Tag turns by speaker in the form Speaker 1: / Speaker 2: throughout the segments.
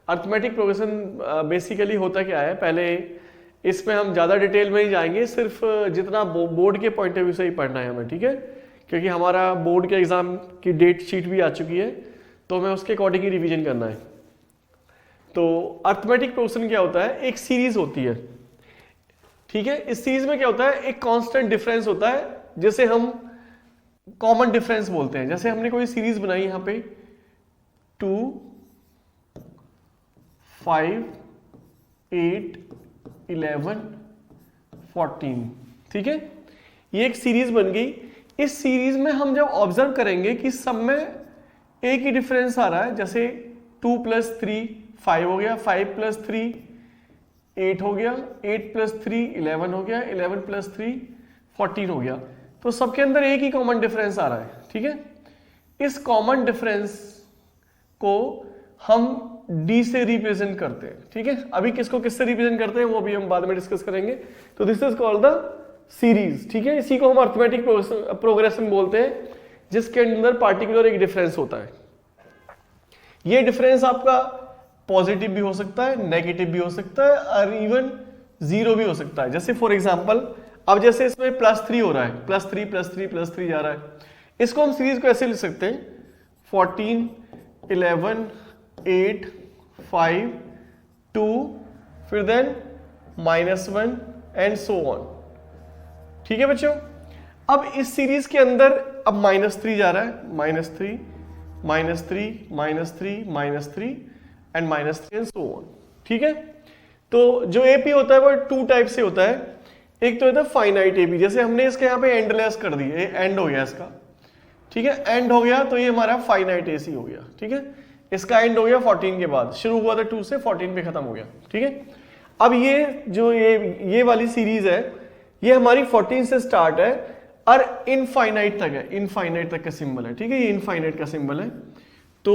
Speaker 1: Arithmetic progression basically होता क्या है, पहले इसमें हम ज़्यादा डिटेल में ही जाएंगे, सिर्फ जितना बोर्ड के पॉइंट ऑफ व्यू से ही पढ़ना है हमें, ठीक है, क्योंकि हमारा बोर्ड के एग्जाम की डेट शीट भी आ चुकी है, तो हमें उसके अकॉर्डिंग ही रिवीजन करना है। तो अर्थमेटिक प्रोग्रेशन क्या होता है, एक सीरीज होती है, ठीक है। इस सीरीज में क्या होता है, एक कांस्टेंट डिफरेंस होता है, जैसे हम कॉमन डिफरेंस बोलते हैं। जैसे हमने कोई सीरीज बनाई यहां पे 2 5 8 11 14, ठीक है, ये एक सीरीज बन गई। इस सीरीज में हम जब ऑब्जर्व करेंगे कि सब में एक ही डिफरेंस आ रहा है, जैसे 2 + 3 5 हो गया, 5 + 3 8 हो गया, 8 + 3 11 हो गया, 11 + 3 14 हो गया, तो सबके अंदर एक ही कॉमन डिफरेंस आ रहा है, ठीक है। इस कॉमन डिफरेंस को हम डी से रिप्रेजेंट करते हैं, ठीक है। अभी किसको किससे रिप्रेजेंट करते हैं वो भी हम बाद में डिस्कस करेंगे। तो this is called the series, ठीक है। इसी को हम अर्थमेटिक प्रोग्रेशन बोलते हैं, जिसके अंदर पार्टिकुलर एक डिफरेंस होता है। ये डिफरेंस आपका पॉजिटिव भी हो सकता है, नेगेटिव भी हो सकता है, और इवन 0 भी हो सकता है। जैसे फॉर एग्जांपल अब जैसे इसमें +3 हो रहा है, +3 +3 +3 जा रहा है, इसको हम सीरीज को ऐसे लिख सकते हैं 14 11 8 5 2 फिर देन -1 एंड सो ऑन, ठीक है बच्चों। अब इस सीरीज के अंदर अब -3 जा रहा है, -3 -3 -3 -3 एंड -3 एंड सो ऑन, ठीक है। तो जो एपी होता है वो 2 टाइप से होता है। एक तो होता है फाइनाइट एपी, जैसे हमने इसके यहाँ पे एंडलेस कर दी, एंड हो गया इसका, ठीक है, एंड हो गया, तो ये हमारा फाइनाइट एसी हो गया, ठीक है। इसका एंड हो गया 14 के बाद, शुरू हुआ था 2 से 14 पे खत्म हो गया, ठीक है। अब ये जो ये वाली सीरीज है, ये हमारी 14 से स्टार्ट है और इनफाइनाइट तक है, इनफाइनाइट तक का सिंबल है, ठीक है, ये इनफाइनाइट का सिंबल है। तो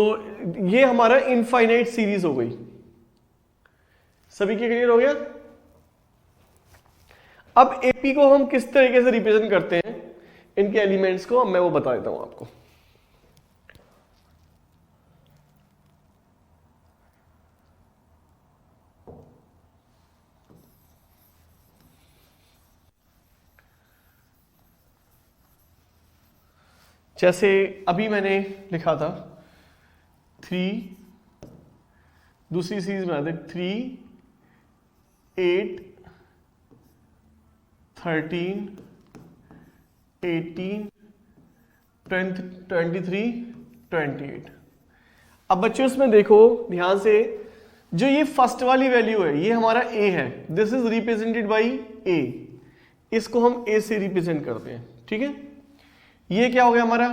Speaker 1: ये हमारा इनफाइनाइट सीरीज हो गई। सभी के क्लियर हो गया। अब एपी को हम किस तरीके से रिप्रेजेंट करते हैं, इनके एलिमेंट्स को, मैं वो बता देता हूं आपको। जैसे अभी मैंने लिखा था 3, दूसरी सीरीज बना दे 3 8 13 18 23 28। अब बच्चों इसमें देखो ध्यान से, जो ये फर्स्ट वाली वैल्यू है ये हमारा a है, this is represented by a, इसको हम a से रिप्रेजेंट करते हैं, ठीक है। ये क्या हो गया हमारा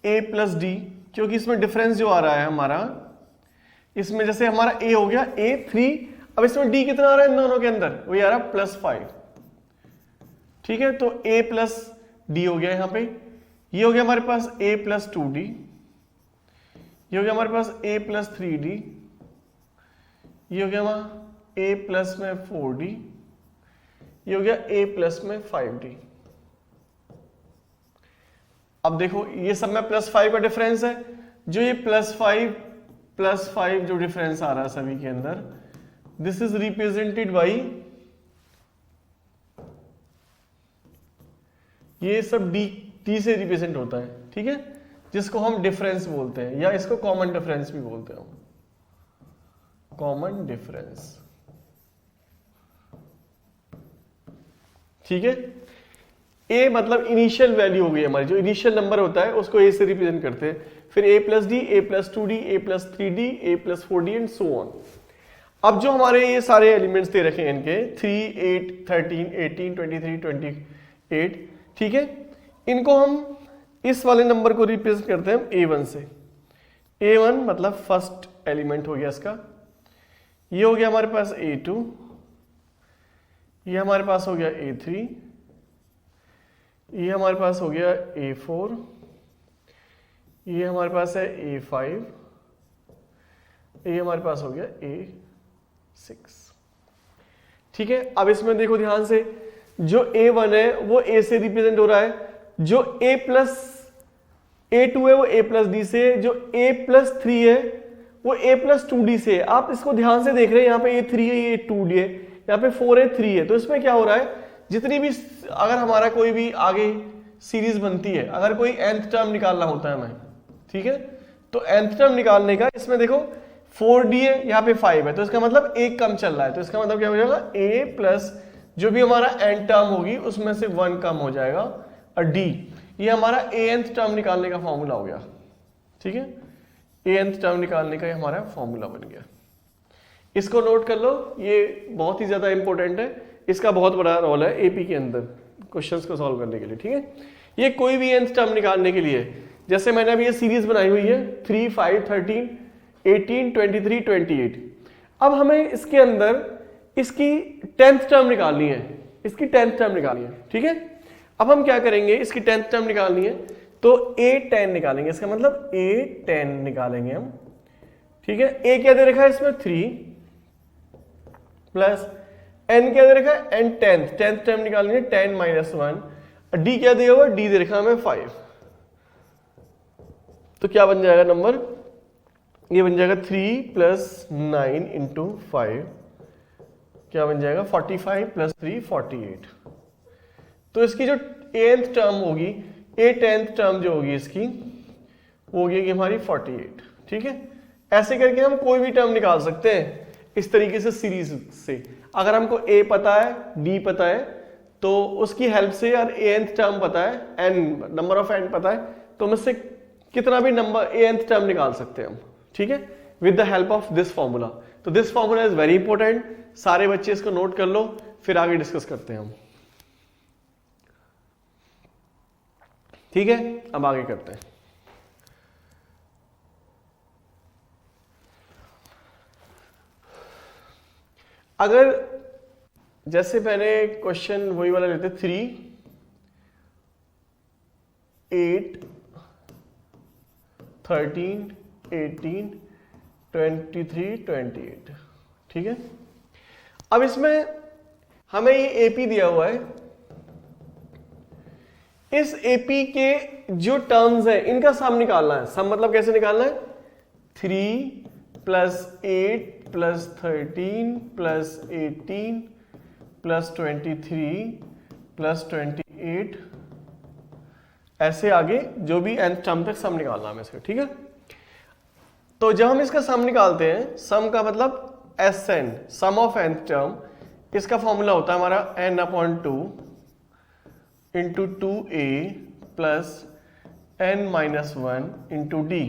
Speaker 1: a + d, क्योंकि इसमें डिफरेंस जो आ रहा है हमारा, इसमें जैसे हमारा a हो गया a 3, अब इसमें d कितना आ रहा है इन दोनों के अंदर, वो आ रहा है +5, ठीक है। तो a + d हो गया यहाँ पे, ये हो गया हमारे पास a + 2d, ये हो गया हमारे पास a + 3d, ये हो गया हमारा a प्लस में 4d, ये हो गया a प्लस में 5d। अब देखो ये सब में +5 का डिफरेंस है, जो ये +5 जो डिफरेंस आ रहा है सभी के अंदर, दिस इज रिप्रेजेंटेड बाई, ये सब डी से रिप्रेजेंट होता है, ठीक है, जिसको हम डिफरेंस बोलते हैं, या इसको कॉमन डिफरेंस भी बोलते हैं, कॉमन डिफरेंस, ठीक है। ए मतलब इनिशियल वैल्यू हो गई हमारी, जो इनिशियल नंबर होता है उसको ए से रिप्रेजेंट करते हैं, फिर a + d, a + 2d, a + 3d, a + 4d and so on. अब जो हमारे ये सारे एलिमेंट्स दे रखे हैं इनके 3 8 13 18 23 28, ठीक है, इनको हम इस वाले नंबर को रिप्रेजेंट करते हैं a1 से। a1 मतलब फर्स्ट एलिमेंट हो गया इसका, ये हो गया हमारे पास a2, ये हमारे पास हो गया a3, ये हमारे पास हो गया a4, ये हमारे पास है a5, ये हमारे पास हो गया a6, ठीक है। अब इसमें देखो ध्यान से, जो a1 है वो a से रिप्रेजेंट हो रहा है, जो a+a2 है वो a + d से, जो a + 3 है वो a प्लस 2d से। आप इसको ध्यान से देख रहे हैं, यहाँ पे ये 3 है, ये 2d है, यहाँ पे 4 है, 3 है। तो इसमें क्या हो रहा है, जितनी भी अगर हमारा कोई भी आगे सीरीज बनती है, अगर कोई nth टर्म निकालना होता है हमें, ठीक है, तो nth टर्म निकालने का इसमें देखो 4d है, यहाँ पे 5 है, तो इसका मतलब एक कम चल रहा है। तो इसका मतलब क्या हो जाएगा, a प्लस जो भी हमारा n टर्म होगी उसमें से 1 कम हो जाएगा, और d ये हमारा anth टर्म निकालने का फॉर्मूला हो गया। ठीक है, anth टर्म निकालने का हमारा फॉर्मूला बन गया। इसको नोट कर लो, ये बहुत ही ज्यादा इंपॉर्टेंट है, इसका बहुत बड़ा रोल है एपी के अंदर क्वेश्चंस को सॉल्व करने के लिए। ठीक है, ये कोई भी nth टर्म निकालने के लिए, जैसे मैंने अभी ये सीरीज बनाई हुई है 3, 5, 13, 18, 23, 28। अब हमें इसके अंदर इसकी 10th टर्म निकालनी है, इसकी 10th टर्म निकालनी है। ठीक है, अब हम क्या करेंगे, इसकी 10th टर्म निकालनी है तो a10 निकालेंगे, इसका मतलब a10 निकालेंगे हम। ठीक है, a क्या दे रखा है इसमें 3 प्लस n क्या दे रखा है n 10th टर्म निकालेंगे 10 माइनस 1, d क्या दिया हुआ, d दे रखा है हमें 5। तो क्या बन जाएगा नंबर, ये बन जाएगा 3 प्लस 9 इंटू 5, क्या बन जाएगा 45 प्लस 3 48। तो इसकी जो nth टर्म होगी, a10th टर्म जो होगी इसकी वो होगी हमारी 48। ठीक है, ऐसे करके हम कोई भी टर्म निकाल सकते हैं इस तरीके से सीरीज से। अगर हमको a पता है, d पता है, तो उसकी हेल्प से, यार anth टर्म पता है, n नंबर ऑफ n पता है, तो हम इससे कितना भी नंबर anth टर्म निकाल सकते हैं हम। ठीक है, with the help of this formula. तो this formula is very important, सारे बच्चे इसको नोट कर लो, फिर आगे डिस्कस करते हैं हम। ठीक है, अब आगे करते हैं। अगर जैसे मैंने क्वेश्चन वही वाला लेते 3, 8, 13, 18, 23, 28। ठीक है, अब इसमें हमें ये एपी दिया हुआ है, इस एपी के जो टर्म्स हैं इनका सम निकालना है। सम मतलब कैसे निकालना है, 3 plus 8 plus 13 plus 18 plus 23 plus 28, ऐसे आगे जो भी nth टर्म तक सम निकालना है इसका। ठीक है, तो जब हम इसका सम निकालते हैं, सम का मतलब Sn, sum of nth term, इसका फॉर्मूला होता है हमारा n/2 into 2a plus n-1 into d।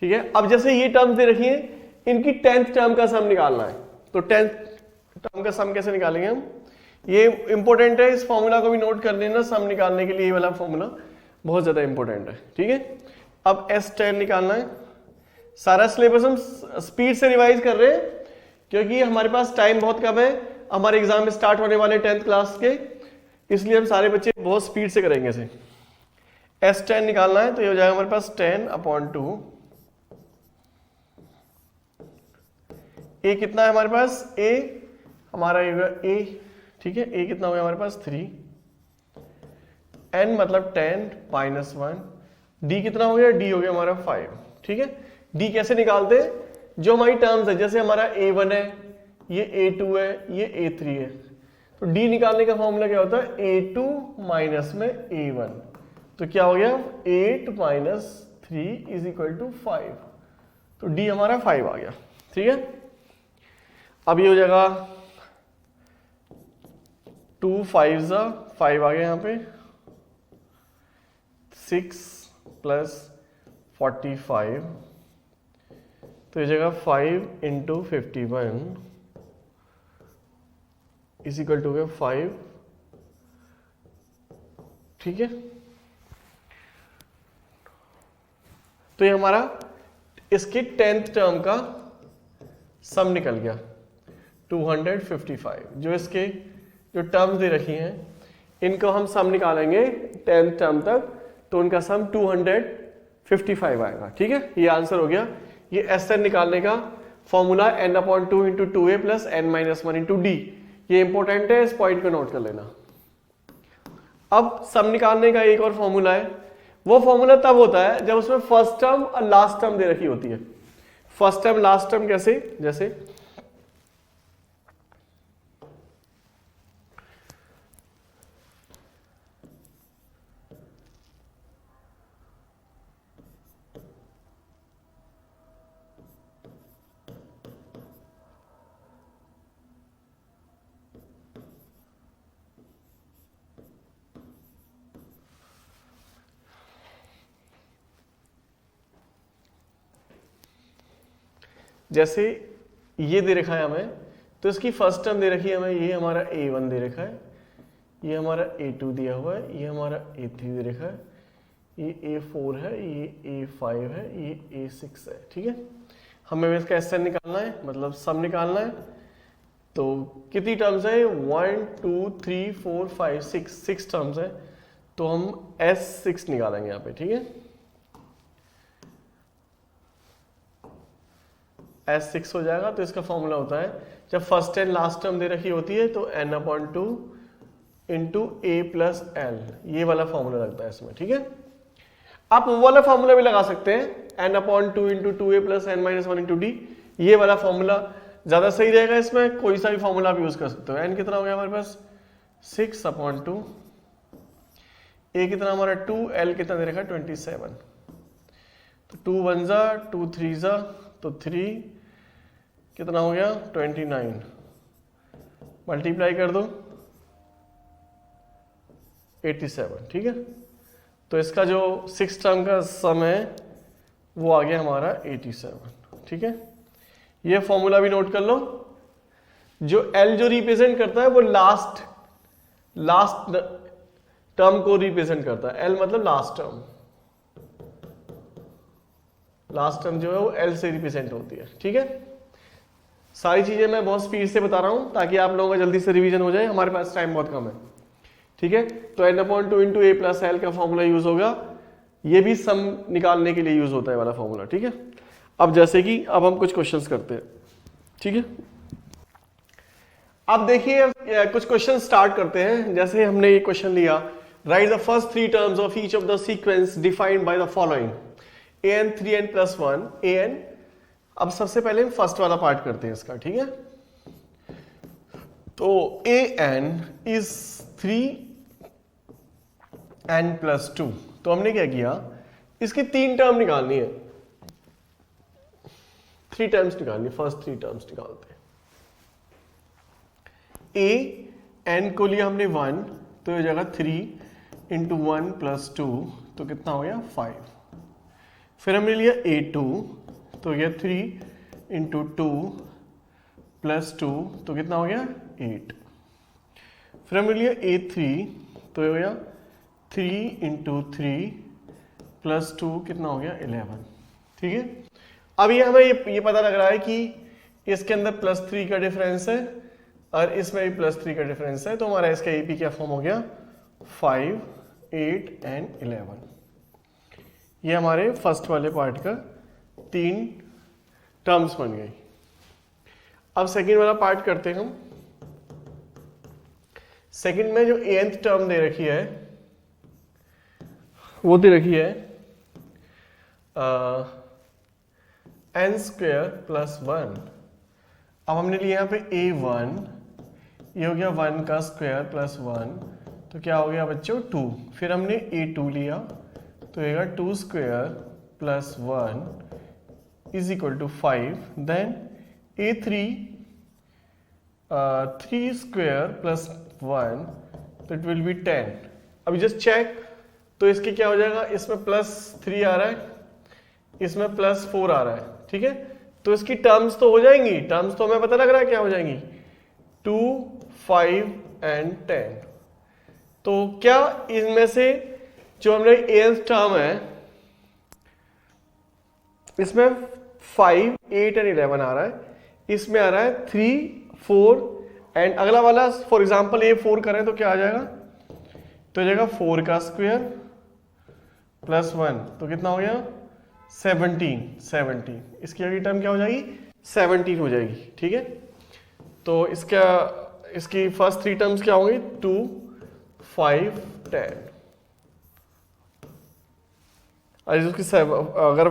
Speaker 1: ठीक है, अब जैसे ये टर्म्स दे रखी है, इनकी 10th टर्म का सम निकालना है। तो 10th टर्म का सम कैसे निकालेंगे हम, ये इंपॉर्टेंट है, इस फॉर्मूला को भी नोट कर लेना, सम निकालने के लिए ये वाला फॉर्मूला बहुत ज्यादा इंपॉर्टेंट है। ठीक है, अब S10 निकालना है। सारा सिलेबस हम स्पीड से रिवाइज कर रहे हैं क्योंकि हमारे पास टाइम बहुत कम है, हमारे एग्जाम स्टार्ट होने वाले 10th क्लास के, इसलिए हम सारे बच्चे बहुत स्पीड से करेंगे इसे। S10 निकालना है तो ये हो जाएगा हमारे पास 10/2। a कितना है हमारे पास, a हमारा ये होगा a। ठीक है, a कितना हो गया हमारे पास 3, n मतलब 10 माइनस 1, d कितना हो गया, d हो गया हमारा 5। ठीक है, d कैसे निकालते हैं, जो हमारी टर्म्स है, जैसे हमारा a1 है, ये a2 है, ये a3 है, तो d निकालने का फॉर्मूला क्या होता है, a2 माइनस में a1। तो क्या हो गया, 8 माइनस 3 इज इक्वल टू 5। तो d हमारा 5 आ गया। ठीक है, अब ये हो जाएगा 2 5 5 आ गया यहाँ पे, 6 प्लस 45, तो ये जगह 5 इंटू 51 इज इक्वल टू 5। ठीक है, तो ये हमारा इसके 10th टर्म का सम निकल गया 255। जो इसके जो टर्म्स दे रखी हैं इनको हम सम निकालेंगे 10th टर्म तक, तो उनका सम 255 आएगा। ठीक है, ये आंसर हो गया। ये Sn निकालने का formula n/2 into 2a plus n-1 into d, ये इंपॉर्टेंट है, इस पॉइंट को नोट कर लेना। अब सम निकालने का एक और फॉर्मूला है, वो फॉर्मूला तब होता है जब उसमें फर्स्ट टर्म और लास्ट टर्म दे रखी होती है। फर्स्ट टर्म लास्ट टर्म कैसे, जैसे जैसे ये दे रखा है हमें, तो इसकी फर्स्ट टर्म दे रखी है हमें, ये हमारा a1 दे रखा है, ये हमारा a2 दिया हुआ है, ये हमारा a3 दे रखा है, ये a4 है, ये a5 है, ये a6 है। ठीक है, हमें इसका SN निकालना है, मतलब सम निकालना है। तो कितनी टर्म्स है, 1 2 3 4 5 6 टर्म्स है, तो हम S6 निकालेंगे यहाँ पे। ठीक है, S6 हो जाएगा। तो इसका फॉर्मूला होता है जब फर्स्ट एंड लास्ट टर्म दे रखी होती है तो n/2 into a plus L, ये वाला फॉर्मूला लगता है इसमें। ठीक है, आप वो वाला फॉर्मूला भी लगा सकते हैं, n/2 into 2a plus n - 1 into d, ये वाला फॉर्मूला ज्यादा सही रहेगा। इसमें कोई सा भी फॉर्मूला आप यूज कर सकते हो। n कितना हो गया हमारे पास 6/2, a कितना हमारा 2, l कितना दे रखा है 27, तो 2 1 जा 2 3 जा, तो 3 कितना हो गया 29, मल्टीप्लाई कर दो 87। ठीक है, तो इसका जो 6 टर्म का सम है वो आ गया हमारा 87। ठीक है, ये फॉर्मूला भी नोट कर लो। जो L जो रिप्रेजेंट करता है वो लास्ट टर्म को रिप्रेजेंट करता है। L मतलब लास्ट टर्म, लास्ट टर्म जो है वो L से रिप्रेजेंट होती है। ठीक है, सारी चीजें मैं बहुत स्पीड से बता रहा हूं ताकि आप लोगों का जल्दी से रिवीजन हो जाए, हमारे पास टाइम बहुत कम है। ठीक है, तो n/2 into a plus L का फॉर्मूला यूज होगा, ये भी सम निकालने के लिए यूज होता है वाला फॉर्मूला। ठीक है, अब जैसे कि अब हम कुछ क्वेश्चंस करते हैं। ठीक है, अब देखिए कुछ क्वेश्चन स्टार्ट करते हैं। जैसे हमने ये क्वेश्चन लिया, right the first 3 terms of each of the sequence defined by the following an 3n + 1 an। अब सबसे पहले हम फर्स्ट वाला पार्ट करते हैं इसका। ठीक है, तो an इज 3n + 2, तो हमने क्या किया, इसकी 3 टर्म निकालनी है, 3 टर्म्स निकालनी, फर्स्ट 3 टर्म्स निकालते हैं। an को लिया हमने 1, तो ये जगह 3 इंटू 1 + 2, तो कितना हो गया 5। फिर हमने लिया a2, तो यह 3 इंटू 2 + 2, तो कितना हो गया 8। फिर हमने लिया a3, तो ये हो गया 3 इंटू 3 + 2, कितना हो गया 11। ठीक है, अब ये हमें ये पता लग रहा है कि इसके अंदर +3 का डिफरेंस है और इसमें भी +3 का डिफरेंस है, तो हमारा इसका AP क्या फॉर्म हो गया 5 8 एंड 11। ये हमारे फर्स्ट वाले पार्ट का 3 टर्म्स बन गई। अब सेकंड वाला पार्ट करते हैं हम। सेकंड में जो nth टर्म दे रखी है वो दे रखी है n² + 1। अब हमने लिया यहाँ पे a1, ये हो गया 1 का स्क्वायर + 1, तो क्या हो गया बच्चों 2। फिर हमने a2 लिया, तो ये 2² + 1 = 5। देन a3 3² + 1, तो इट विल बी 10। अभी जस्ट चेक, तो इसके क्या हो जाएगा, इसमें +3 आ रहा है, इसमें +4 आ रहा है। ठीक है, तो इसकी टर्म्स तो हो जाएंगी, टर्म्स तो हमें पता लग रहा है क्या हो जाएंगी 2 5 एंड 10। तो क्या इनमें से जो हमने nth टर्म है इसमें 5 8 एंड 11 आ रहा है, इसमें आ रहा है 3 4 एंड अगला वाला फॉर एग्जांपल a4 करें तो क्या आ जाएगा, तो जाएगा 4 का स्क्वायर + 1, तो कितना हो गया 17। इसकी अगली टर्म क्या हो जाएगी 17 हो जाएगी। ठीक है, तो इसकी फर्स्ट 3 टर्म्स क्या होंगी 2 5 10। और उसकी अगर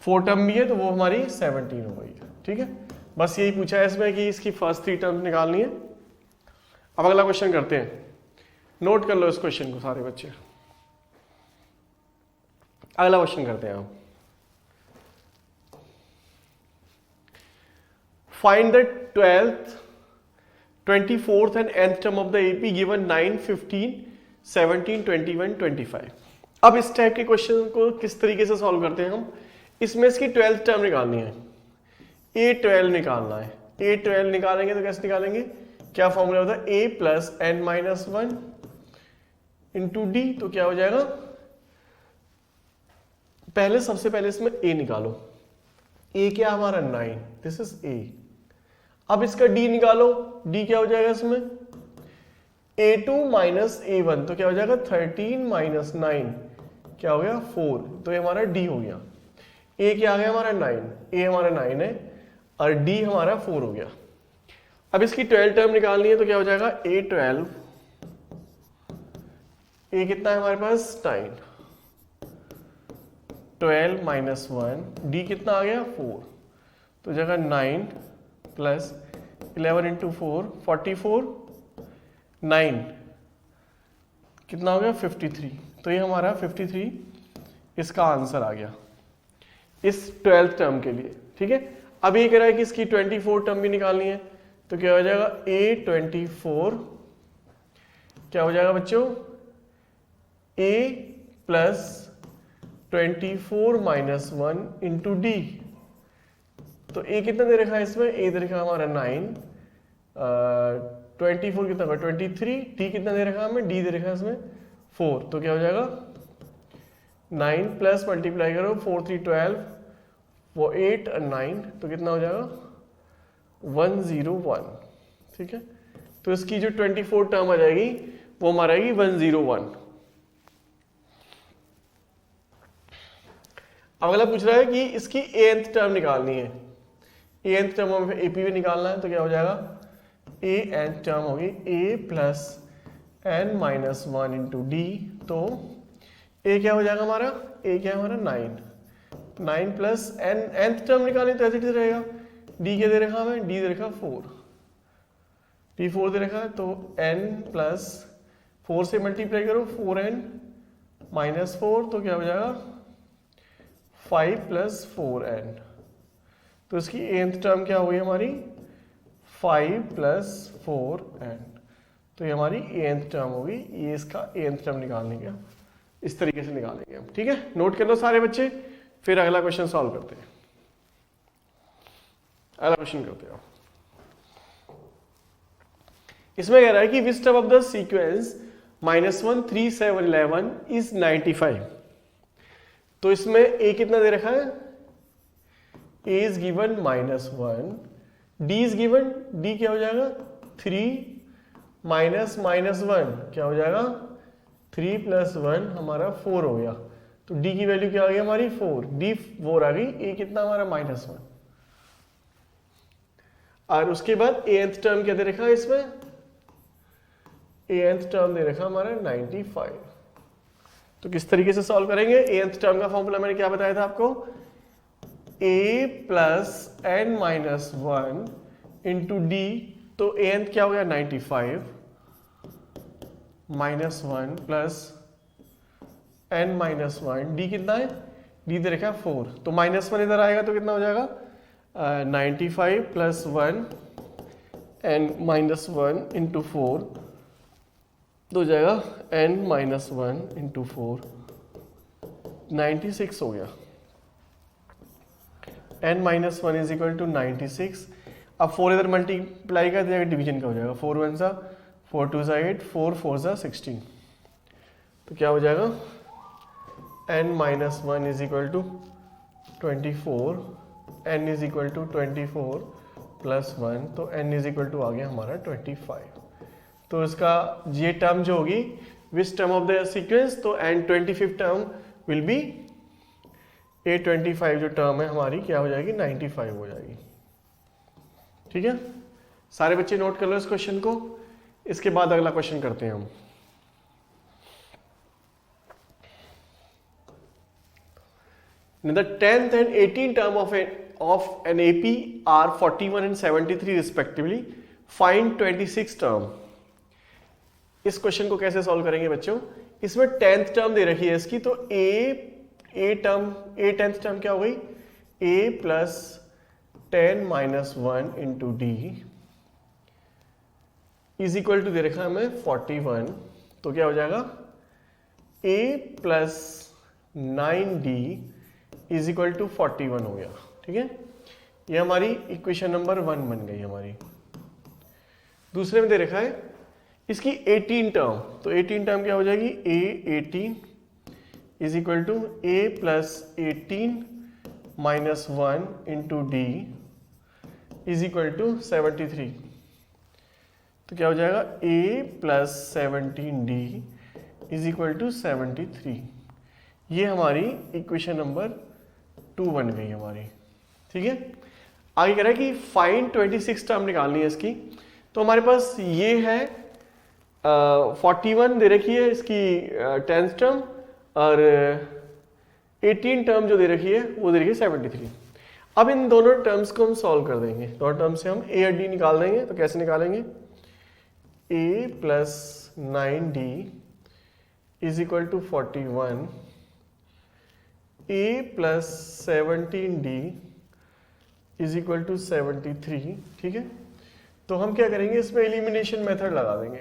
Speaker 1: 4 टर्म भी है तो वो हमारी 17 हो गई। ठीक है, बस यही पूछा है इसमें कि इसकी फर्स्ट 3 टर्म निकालनी है। अब अगला क्वेश्चन करते हैं, नोट कर लो इस क्वेश्चन को सारे बच्चे। अगला क्वेश्चन करते हैं हम, find the 12th 24th and nth term of the AP given 9, 15, 17, 21, 25। अब इस टाइप के क्वेश्चन को किस तरीके से सॉल्व करते हैं हम, इसमें इसकी 12th टर्म निकालनी है, A12 निकालना है। A12 निकालेंगे तो कैसे निकालेंगे, क्या फॉर्मूला होता है, A plus n minus 1 into D. तो क्या हो जाएगा, पहले सबसे पहले इसमें A निकालो, A क्या हमारा 9, दिस इज A। अब इसका D निकालो, D क्या हो जाएगा इसमें, A2 माइनस A1, तो क्या हो जाएगा 13 माइनस 9, क्या हो गया 4, तो ये हमारा D हो गया। A क्या आ गया हमारा 9, A हमारा 9 है और D हमारा 4 हो गया। अब इसकी 12 टर्म निकालनी है तो क्या हो जाएगा, A12, A कितना है हमारे पास 9, 12 माइनस 1, D कितना आ गया 4, तो जगह 9 प्लस 11 इंटू 4, 44, 9 कितना हो गया 53, तो ये हमारा 53 इसका आंसर आ गया इस 12th टर्म के लिए। ठीक है, अब ये कह रहा है कि इसकी 24 टर्म भी निकालनी है, तो क्या हो जाएगा, A24 क्या हो जाएगा बच्चों, A plus 24 minus 1 into D. तो A कितना दे रखा है इसमें, A दे रखा है हमारा 9, 24 कितना होगा 23, D कितना दे रखा है हमें, D दे रखा है इसमें 4, तो क्या हो जाएगा 9 प्लस मल्टीप्लाई करो 4 3 12, वो 8 और 9, तो कितना हो जाएगा 101। ठीक है, तो इसकी जो 24 टर्म आ जाएगी वो हमारा आएगी 101। अगला पूछ रहा है कि इसकी nth टर्म निकालनी है, nth टर्म हमें AP भी निकालना है, तो क्या हो जाएगा, nth टर्म होगी A plus n minus 1 into D. तो A क्या हो जाएगा हमारा, A क्या है हमारा 9 प्लस nth टर्म निकालनी तो ऐसे कैसे रहेगा, D क्या दे रखा हमें, D दे रखा 4, D 4 दे रखा है, तो n प्लस 4 से मल्टीप्लाई करो 4n माइनस 4, तो क्या हो जाएगा 5 प्लस 4n। तो इसकी nth टर्म क्या होगी हमारी 5 प्लस 4n, तो ये हमारी nth टर्म होगी। ये इसका nth टर्म निकालने का इस तरीके से निकालेंगे हम। ठीक है, नोट कर लो सारे बच्चे, फिर अगला क्वेश्चन सॉल्व करते हैं। अगला क्वेश्चन करते हैं, इसमें कह रहा है कि विच term of the sequence -1 3 7 11 is 95। तो इसमें A कितना दे रखा है, A is given -1, D is given, D क्या हो जाएगा 3 माइनस माइनस 1, क्या हो जाएगा 3 प्लस 1 हमारा 4 हो गया। तो D की वैल्यू क्या आ गई हमारी 4, D 4 आ गई, A कितना हमारा -1। और उसके बाद nth टर्म क्या दे रखा है इसमें, nth टर्म दे रखा हमारा 95। तो किस तरीके से सॉल्व करेंगे, nth टर्म का फॉर्मूला मैंने क्या बताया था आपको, A plus n minus 1 into D. तो nth क्या हो गया 95 minus 1 plus n minus 1, D कितना है, डी दे रखा है 4, तो -1 इधर आएगा तो कितना हो जाएगा 95 प्लस 1 n माइनस 1 इंटू 4, तो हो जाएगा n माइनस 1 इंटू 4, 96 हो गया। n minus 1 is equal to 96। अब 4 इधर मल्टीप्लाई कर दिया, डिवीजन का हो जाएगा, 4 1 सा 4 2 सा 8, 4 4 सा 16, तो क्या हो जाएगा n minus 1 is equal to 24, n is equal to 24 plus 1, तो n इज इक्वल टू आ गया हमारा 25। तो इसका ये टर्म जो होगी which term of the sequence, तो n 25th term will be A25 जो टर्म है हमारी क्या हो जाएगी 95 हो जाएगी। ठीक है, सारे बच्चे नोट कर लो इस क्वेश्चन को। इसके बाद अगला क्वेश्चन करते हैं हम। The 10th and 18th term of an AP are 41 and 73 respectively. Find 26 term. इस क्वेश्चन को कैसे सॉल्व करेंगे बच्चों? इसमें 10th टर्म दे रखी है इसकी, तो a 10th टर्म क्या हो गई? a plus 10 minus 1 into D is equal to दे रखा है हमें 41, तो क्या हो जाएगा? a plus 9d is equal to 41 हो गया। ठीक है, ये हमारी इक्वेशन नंबर 1 बन गई हमारी। दूसरे में दे रखा है इसकी 18 टर्म, तो 18 टर्म क्या हो जाएगी? a 18 is equal to a plus 18 minus 1 into D is equal to 73, तो क्या हो जाएगा? a plus 17d is equal to 73। ये हमारी इक्वेशन नंबर 2 बन गई हमारी। ठीक है, आगे कह रहा है कि फाइंड 26 टर्म निकालनी है इसकी, तो हमारे पास ये है 41 दे रखी है इसकी 10th टर्म, और 18 टर्म जो दे रखी है वो दे रखी है 73। अब इन दोनों टर्म्स को हम सॉल्व कर देंगे, दोनों टर्म से हम a और d निकाल देंगे। तो कैसे निकालेंगे? a plus 9d is equal to 41, a plus 17d is equal to 73। ठीक है, तो हम क्या करेंगे, इसमें एलिमिनेशन मेथड लगा देंगे।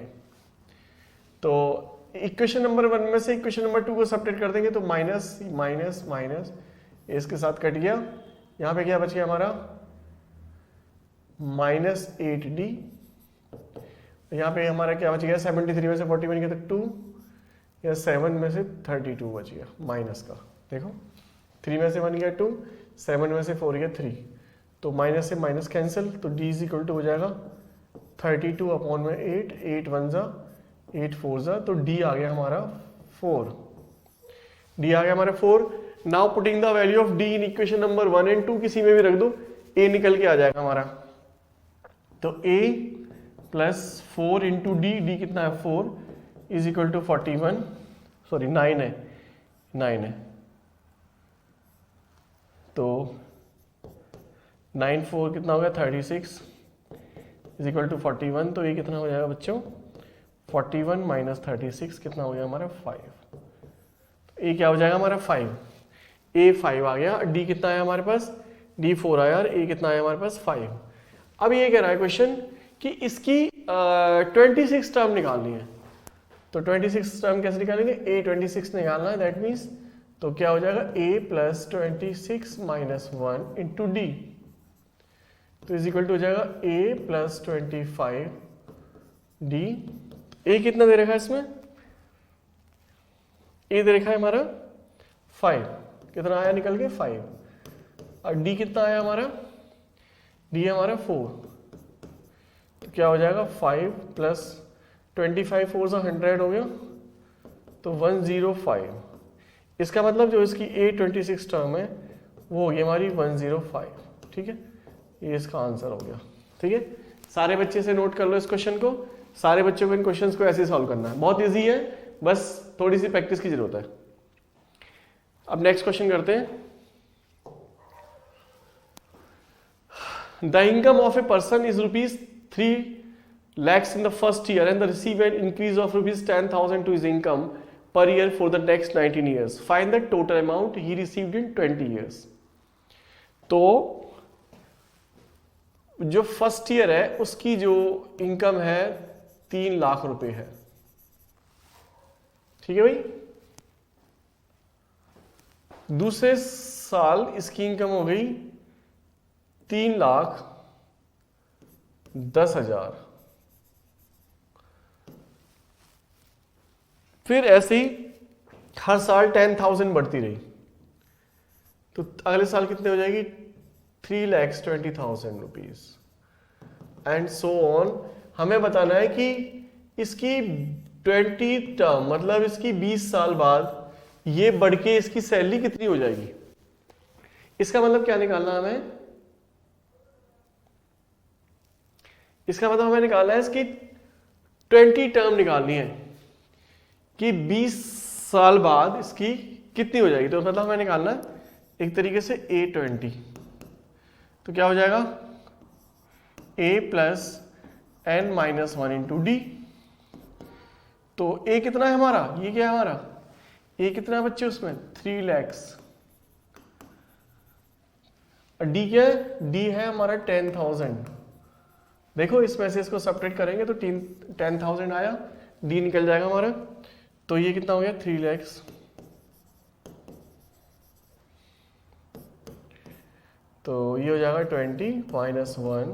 Speaker 1: तो इक्वेशन नंबर 1 में से इक्वेशन नंबर 2 को सब्ट्रैक्ट कर देंगे, तो माइनस माइनस माइनस इसके साथ कट गया, यहाँ पे क्या बच गया हमारा? Minus 8d। यहाँ पे हमारा क्या बच गया? 73 में से 41 गया तो 2, या 7 में से 32 बच गया माइनस का। देखो 3 में से 1 गया 2, 7 में से 4 गया 3, तो माइनस से माइनस कैंसिल, तो d इज इक्वल टू हो जाएगा 32 अपॉन में 8, 8 1 जा 8 4 जा, तो d आ गया हमारा 4। d आ गया हमारा 4। Now putting the value of d in equation number 1 and 2, किसी में भी रख दो, a निकल के आ जाएगा हमारा। तो a प्लस 4 इंटू डी कितना है? 4 इज इक्वल टू 41, सॉरी 9 है, तो 9 4 कितना हो गया? 36 इज इक्वल टू 41, तो ये कितना हो जाएगा बच्चों? 41 माइनस 36 कितना हो गया हमारा? 5। तो ये क्या हो जाएगा हमारा? 5। a 5 आ गया, d कितना आया हमारे पास? d 4 आया, और a कितना आया हमारे पास? 5। अब ये कह रहा है क्वेश्चन कि इसकी 26 टर्म निकालनी है, तो 26 टर्म कैसे निकालेंगे? a 26 निकालना है, दैट मीन्स तो क्या हो जाएगा? a plus 26 minus 1 into D, तो इज इक्वल टू हो जाएगा a प्लस 25 डी। a कितना दे रखा है इसमें? a दे रखा है हमारा 5, कितना आया निकल के? 5। और d कितना आया हमारा? d हमारा 4, तो क्या हो जाएगा? 5 प्लस 25 4 से 100 हो गया, तो 105। इसका मतलब जो इसकी a26 टर्म है वो होगी हमारी 105। ठीक है, ये इसका आंसर हो गया। ठीक है, सारे बच्चे से नोट कर लो इस क्वेश्चन को, सारे बच्चों को इन क्वेश्चंस को ऐसे सॉल्व करना है, बहुत इजी है, बस थोड़ी सी प्रैक्टिस की जरूरत है। अब नेक्स्ट क्वेश्चन करते हैं। The income of a person is ₹3 lakhs in the first year and the receive an increase of ₹10,000 to his income per year for the next 19 years. Find the total amount he received in 20 years. तो जो first year है उसकी जो income है 3 लाख रुपए है। ठीक है भाई, दूसरे साल इसकी इनकम हो गई 3,10,000। फिर ऐसे ही हर साल 10,000 बढ़ती रही, तो अगले साल कितने हो जाएगी? 3,20,000 रुपीज एंड सो ऑन। हमें बताना है कि इसकी 20 टर्म मतलब इसकी 20 साल बाद ये बढ़ के इसकी सैलरी कितनी हो जाएगी। इसका मतलब क्या निकालना है हमें? इसका मतलब हमें निकालना है इसकी 20 टर्म निकालनी है कि 20 साल बाद इसकी कितनी हो जाएगी। तो मतलब हमें निकालना है एक तरीके से A20, तो क्या हो जाएगा A plus n minus 1 into D. तो A कितना है हमारा, ये क्या है हमारा A कितना है बच्चे उसमें 3 lakhs, और D क्या है, D है हमारा 10,000। देखो इसमें से इसको सब्ट्रैक्ट करेंगे तो 10,000 आया, D निकल जाएगा हमारा, तो ये कितना हो गया 3 lakhs। तो ये हो जाएगा 20 माइनस 1,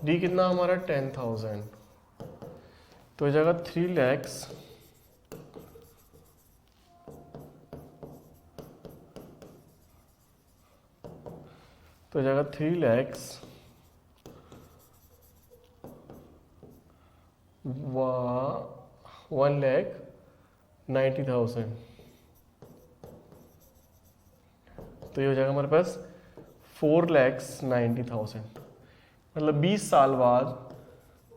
Speaker 1: D कितना हमारा 10,000, तो हो जाएगा 3 lakhs तो हो जाएगा 3 lakhs 1,90,000। तो ये हो जाएगा हमारे पास 4,90,000, मतलब 20 साल बाद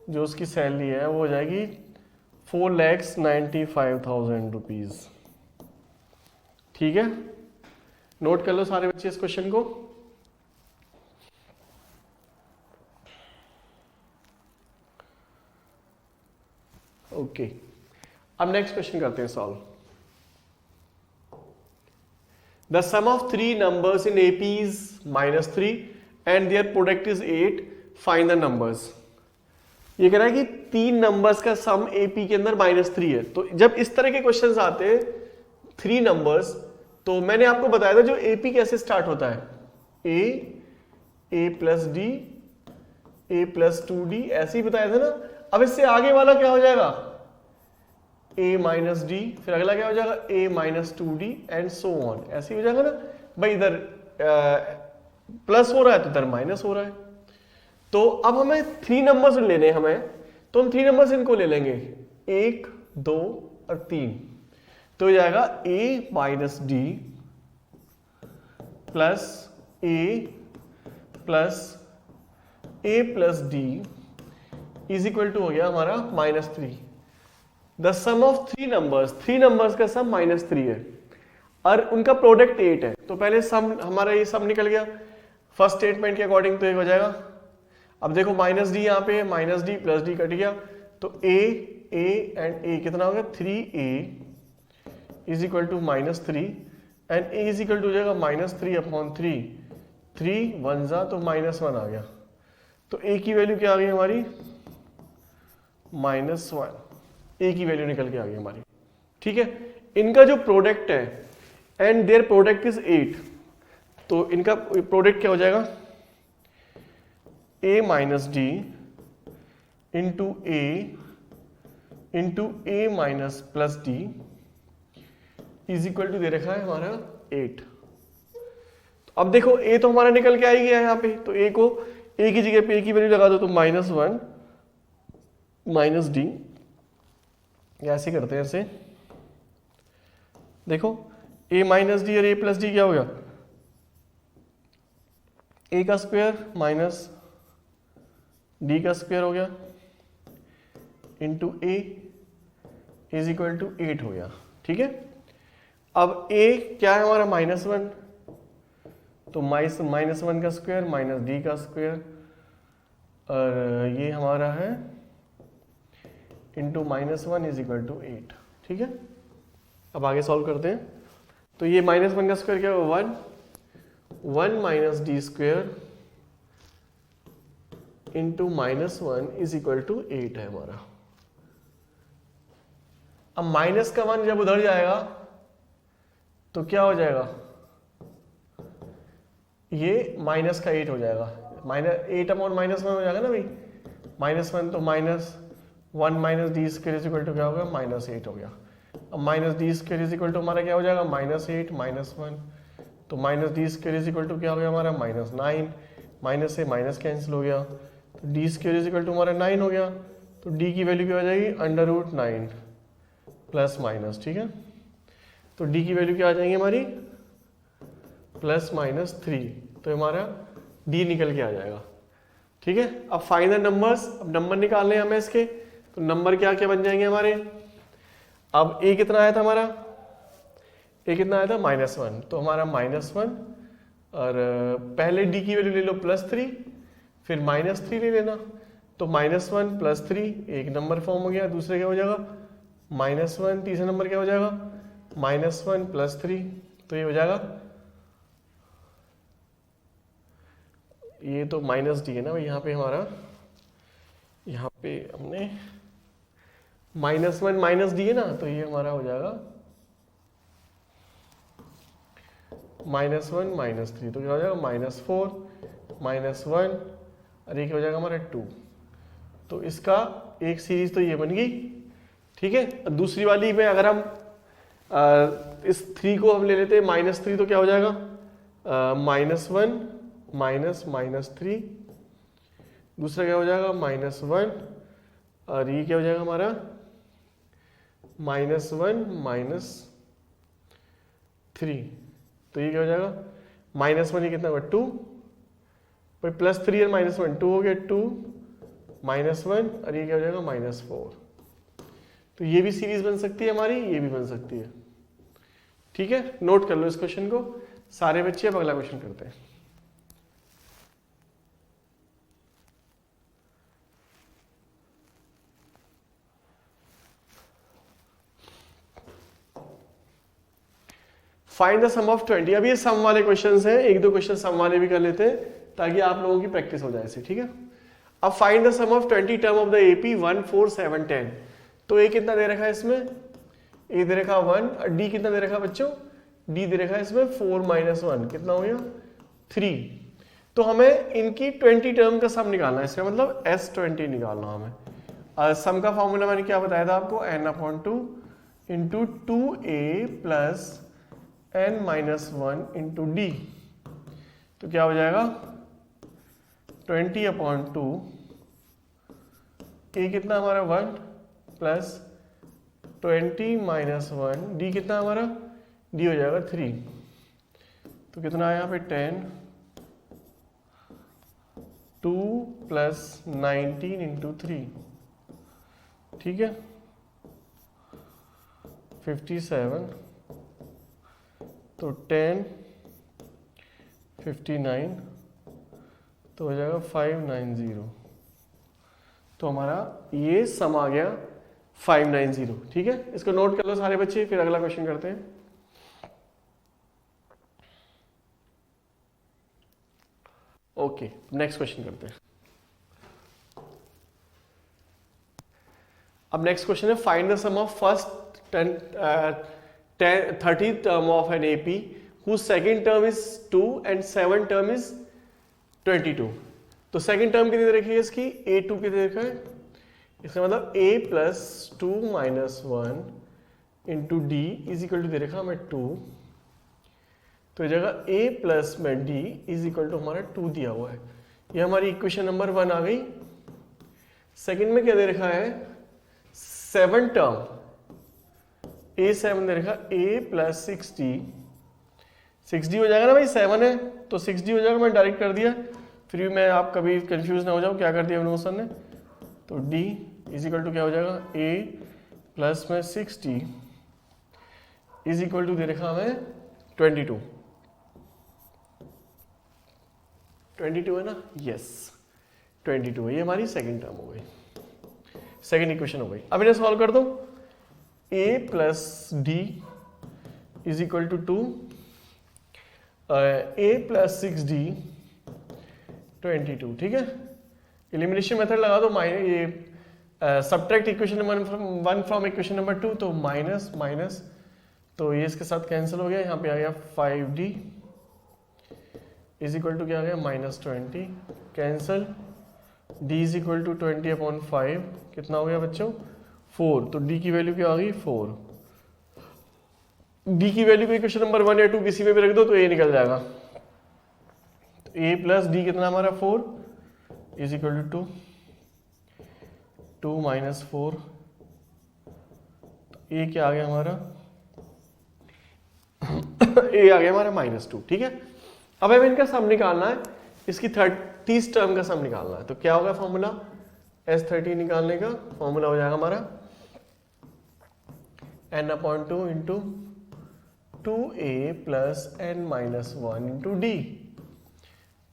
Speaker 1: जो उसकी सैलरी है वो हो जाएगी 4,95,000 रुपीज। ठीक है, नोट कर लो सारे बच्चे इस क्वेश्चन को। ओके, अब नेक्स्ट क्वेश्चन करते हैं solve. The sum of 3 numbers in AP is -3 and their product is 8, find the numbers। ये कह रहा है कि 3 नंबर्स का सम AP के अंदर -3 है। तो जब इस तरह के क्वेश्चंस आते हैं 3 नंबर्स, तो मैंने आपको बताया था जो AP कैसे स्टार्ट होता है, A plus D, A plus 2D, ऐसे ही बताया था ना। अब इससे आगे वाला क्या हो जाएगा A माइनस डी, फिर अगला क्या हो जाएगा A minus 2D and so on, ऐसे ही हो जाएगा ना भाई। इधर प्लस हो रहा है तो इधर माइनस हो रहा है। तो अब हमें 3 नंबर्स लेने हैं हमें, तो हम 3 नंबर्स इनको ले लेंगे 1, 2 और 3। तो हो जाएगा A minus D plus A plus D is equal to हो गया हमारा -3। द सम ऑफ 3 नंबर्स का सम -3 है और उनका प्रोडक्ट 8 है। तो पहले सम हमारा ये सम निकल गया फर्स्ट स्टेटमेंट के अकॉर्डिंग, तो ये हो जाएगा। अब देखो माइनस डी यहाँ पे, minus D plus D cut गया, तो A एंड A कितना हो गया 3A is equal to -3 and A is equal to हो जाएगा -3/3, 3 1 जा तो -1 आ गया। तो A की वैल्यू क्या आ गई हमारी -1, A की वैल्यू निकल के आ गई हमारी। ठीक है, इनका जो प्रोडक्ट है एंड देयर प्रोडक्ट इज 8, तो इनका प्रोडक्ट क्या हो जाएगा A minus D into A minus plus D is equal to दे रखा है हमारा 8। तो अब देखो A तो हमारा निकल के आ ही गया है यहाँ पे, तो A को A की जगह पे A की वैल्यू लगा दो तो -1 माइनस डी, ऐसे करते हैं ऐसे। देखो A माइनस डी और A प्लस डी क्या हो गया, A का स्क्वायर माइनस D का स्क्वायर हो गया into A is equal to 8 हो गया। ठीक है, अब A क्या है हमारा -1, तो -1 का स्क्वायर माइनस D का स्क्वायर, और ये हमारा है इंटू -1 इज इक्वल टू 8। ठीक है, अब आगे सॉल्व करते हैं। तो ये -1 का स्क्वायर क्या होगा 1 minus D square into -1 is equal to 8 है हमारा। अब माइनस का 1 जब उधर जाएगा तो क्या हो जाएगा, ये माइनस का 8 हो जाएगा, -8/-1 हो जाएगा ना भाई, -1 तो -1 minus D square is equal to क्या होगा -8 हो गया। अब minus D square is equal to हमारा क्या हो जाएगा -8 -1, तो minus D square is equal to क्या हो गया हमारा -9, माइनस से माइनस कैंसिल हो गया, तो D square is equal to हमारा 9 हो गया। तो डी की वैल्यू क्या हो जाएगी √9 प्लस माइनस। ठीक है, तो डी की वैल्यू क्या आ जाएगी हमारी +-3, तो हमारा डी निकल के आ जाएगा। ठीक है, अब फाइनल नंबर्स, अब नंबर निकालने हैं हमें इसके, तो नंबर क्या क्या बन जाएंगे हमारे। अब A कितना आया था हमारा, A कितना आया था -1, तो हमारा -1 और पहले डी की वैल्यू ले लो +3, फिर -3 ले लेना, तो -1 +3 एक नंबर फॉर्म हो गया, दूसरे क्या हो जाएगा -1, तीसरा नंबर क्या हो जाएगा -1 +3, तो ये हो जाएगा, ये तो -d है ना भाई, यहाँ पे हमारा, यहाँ पे हमने -1 -d है ना, तो ये हमारा हो जाएगा -1 -3, तो क्या हो जाएगा -4 -1 और ये क्या हो जाएगा हमारा 2। तो इसका एक सीरीज तो ये बन गई, ठीक है। दूसरी वाली में अगर हम इस 3 को हम ले लेते हैं -3, तो क्या हो जाएगा -1 -3, दूसरा क्या हो जाएगा -1 और ये क्या हो जाएगा हमारा -1 -3, तो ये क्या हो जाएगा -1, ये कितना होगा 2, भाई +3 और -1 2 हो गया, 2 -1 और ये क्या हो जाएगा -4। तो ये भी सीरीज बन सकती है हमारी, ये भी बन सकती है, ठीक है। नोट कर लो इस क्वेश्चन को सारे बच्चे। अब अगला क्वेश्चन करते हैं। Find the sum of 20। अब ये सम वाले क्वेश्चंस हैं, एक दो क्वेश्चन सम वाले भी कर लेते हैं ताकि आप लोगों की प्रैक्टिस हो जाए ऐसे, ठीक है। अब find the sum of 20 term of the AP 1 4 7 10। तो ए कितना दे रखा है इसमें, ए दे रखा 1 और डी कितना दे रखा है बच्चों, डी दे रखा है इसमें 4 -1, कितना हो गया 3। तो हमें इनकी 20 टर्म का सम निकालना है, इसका मतलब S20 निकालना हमें। सम का फॉर्मूला मैंने क्या बताया था आपको, n/2 into 2a plus n-1 into D. तो क्या हो जाएगा 20/2, a कितना हमारा 1 प्लस 20 -1, डी कितना हमारा, डी हो जाएगा 3। तो कितना आया यहाँ पे 10, 2 प्लस 19 इंटू 3, ठीक है 57, तो 10 59, तो हो जाएगा 590। तो हमारा ये सम आ गया 590, ठीक है। इसको नोट कर लो सारे बच्चे, फिर अगला क्वेश्चन करते हैं। ओके, नेक्स्ट क्वेश्चन करते हैं। अब नेक्स्ट क्वेश्चन है find the sum of first 30th term of an AP whose second term is 2 and 7th term is 22। तो सेकंड टर्म कितनी दे रखी है इसकी, A2 कितनी दे रखा है, इसका मतलब A plus 2 -1 into D is equal to दे रखा हमें 2। तो जगह A प्लस में D इज इक्वल टू हमारा 2 दिया हुआ है। ये हमारी इक्वेशन नंबर 1 आ गई। सेकंड में क्या दे रखा है, 7 टर्म A7 दे रखा A प्लस 6D हो जाएगा ना भाई, 7 है तो 6D हो जाएगा, मैं डायरेक्ट कर दिया, फिर भी मैं आप कभी कंफ्यूज ना हो जाओ क्या कर दिया मैंने सर ने। तो D इज इक्वल टू क्या हो जाएगा A प्लस में 6D इज इक्वल टू दे रखा हमें 22 है ना, यस 22 है, ये हमारी सेकंड टर्म हो गई, सेकंड इक्वेशन हो गई। अब इन्हें सॉल्व कर दो, A plus D is equal to 2, A plus 6D 22, ठीक है। एलिमिनेशन मेथड लगा दो, ये subtract equation number 1 from equation number 2, तो माइनस माइनस, तो ये इसके साथ कैंसिल हो गया, यहाँ पे आ गया 5D इज इक्वल टू क्या आ गया -20, cancel, D is equal to 20/5 कितना हो गया बच्चों 4, तो D की वैल्यू क्या आ गई 4। D की वैल्यू को इक्वेशन नंबर 1 या 2 किसी में भी रख दो तो A निकल जाएगा। तो A प्लस D कितना हमारा 4 इज इक्वल टू 2 माइनस 4, तो A क्या आ गया हमारा A आ गया हमारा -2, ठीक है। अब हमें इनका सम निकालना है, इसकी 30 टर्म का सम निकालना है। तो क्या होगा फॉर्मूला, S30 निकालने का फॉर्मूला हो जाएगा हमारा n/2 into 2A plus n-1 into D।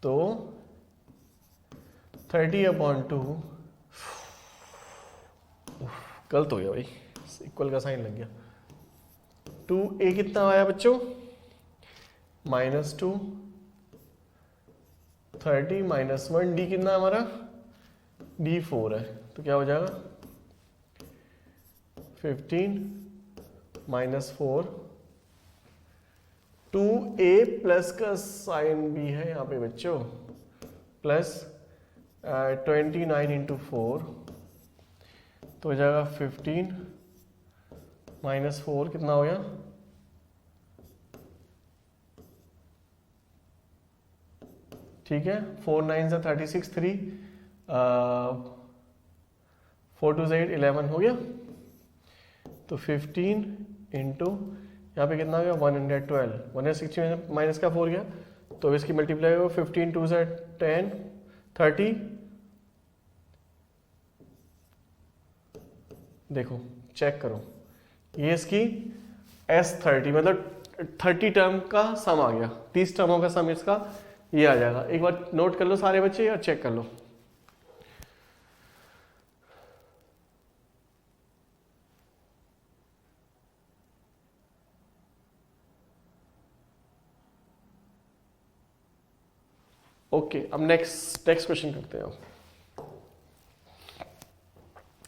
Speaker 1: तो 30/2 गलत हो गया भाई, इक्वल का साइन लग गया। 2a कितना आया बच्चों, -2, 30 - 1, d कितना है हमारा, d 4 है, तो क्या हो जाएगा 15 - 4, 2a प्लस का साइन भी है यहाँ पे बच्चों, प्लस 29 × 4, तो हो जाएगा 15 - 4 कितना हो गया, ठीक है, 4 9 × 36, 3 4 2 8 11 हो गया। तो 15 इंटू यहाँ पे कितना हो गया 112, 160 माइनस का 4 गया, तो इसकी मल्टीप्लाई होगा 15 2 से 10 30, देखो चेक करो, ये इसकी S30 मतलब 30 टर्म का सम आ गया, 30 टर्मों का सम इसका ये आ जाएगा। एक बार नोट कर लो सारे बच्चे और चेक कर लो। ओके, अब नेक्स्ट क्वेश्चन करते हैं।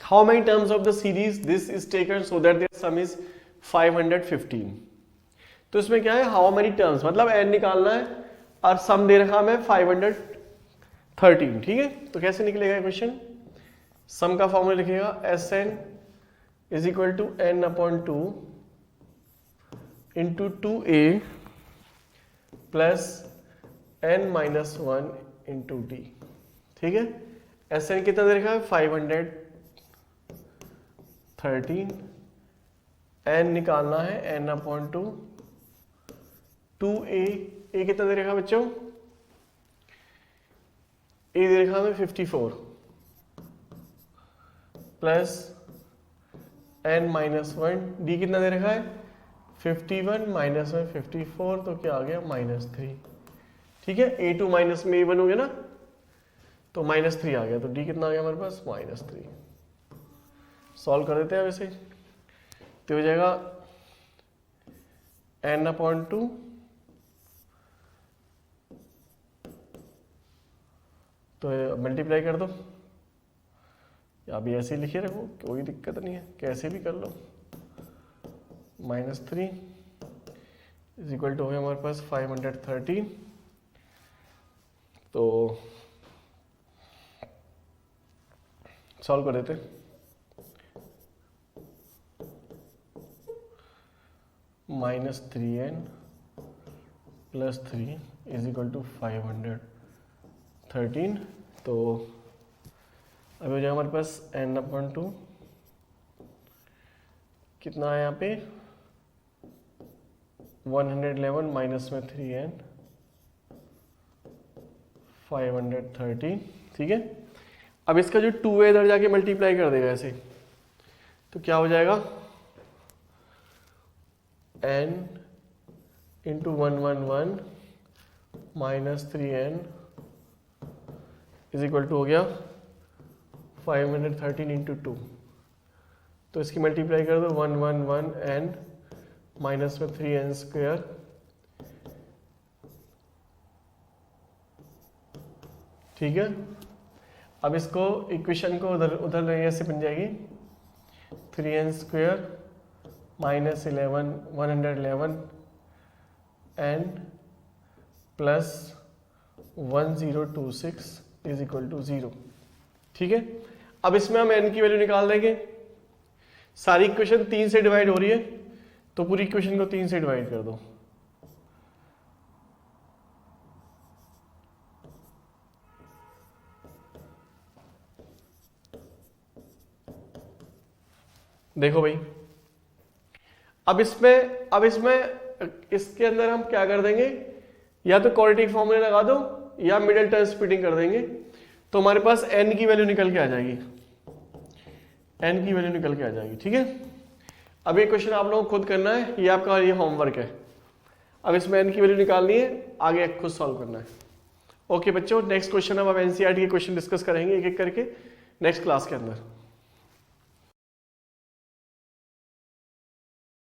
Speaker 1: How many terms of the series this is taken so that their sum is 515। तो इसमें क्या है, हाउ मेनी टर्म्स मतलब n निकालना है और सम दे रखा हमें 513, ठीक है। तो कैसे निकलेगा क्वेश्चन, सम का फॉर्मूला लिखेगा Sn is equal to n/2 into 2a plus n - 1 into d, ठीक है। Sn कितना दे रखा है 513, n निकालना है n/2, 2a, a कितना दे रखा है बच्चों, a दे रखा है 54 प्लस n - 1, d कितना दे रखा है 51 माइनस में 54, तो क्या आ गया -3, ठीक है। a2 माइनस में a1 हो गया ना, तो -3 आ गया, तो d कितना आ गया हमारे पास -3। सॉल्व कर देते हैं वैसे, तो हो जाएगा n/2 तो मल्टीप्लाई कर दो, या अभी ऐसे ही लिखे रखो, कोई दिक्कत नहीं है, कैसे भी कर लो। -3 इज इक्वल टू हो गया हमारे पास 513। तो सॉल्व कर देते, -3n + 3 इज इक्वल टू 513। तो अभी हो जाएगा हमारे पास n/2 कितना है यहाँ पे 111 माइनस में 3n 513, ठीक है। अब इसका जो 2a इधर जाके मल्टीप्लाई कर देगा ऐसे, तो क्या हो जाएगा n into 111 minus 3n is equal to हो गया 513 इंटू 2, तो इसकी मल्टीप्लाई कर दो 111n माइनस में 3n स्क्वायर, ठीक है। अब इसको इक्वेशन को उधर ऐसे बन जाएगी 3n square minus 111 n plus 1026 is equal to 0, ठीक है। अब इसमें हम n की वैल्यू निकाल देंगे। सारी इक्वेशन 3 से डिवाइड हो रही है, तो पूरी इक्वेशन को 3 से डिवाइड कर दो। देखो भाई, अब इसमें इसके अंदर हम क्या कर देंगे, या तो क्वाड्रेटिक फॉर्मूला लगा दो या मिडिल टर्म स्प्लिटिंग कर देंगे, तो हमारे पास n की वैल्यू निकल के आ जाएगी, n की वैल्यू निकल के आ जाएगी, ठीक है। अब ये क्वेश्चन आप लोगों को खुद करना है, ये आपका ये होमवर्क है। अब इसमें n की वैल्यू निकालनी है, आगे खुद सॉल्व करना है। ओके बच्चों, नेक्स्ट क्वेश्चन अब एनसीईआरटी के क्वेश्चन डिस्कस करेंगे एक एक करके नेक्स्ट क्लास के अंदर।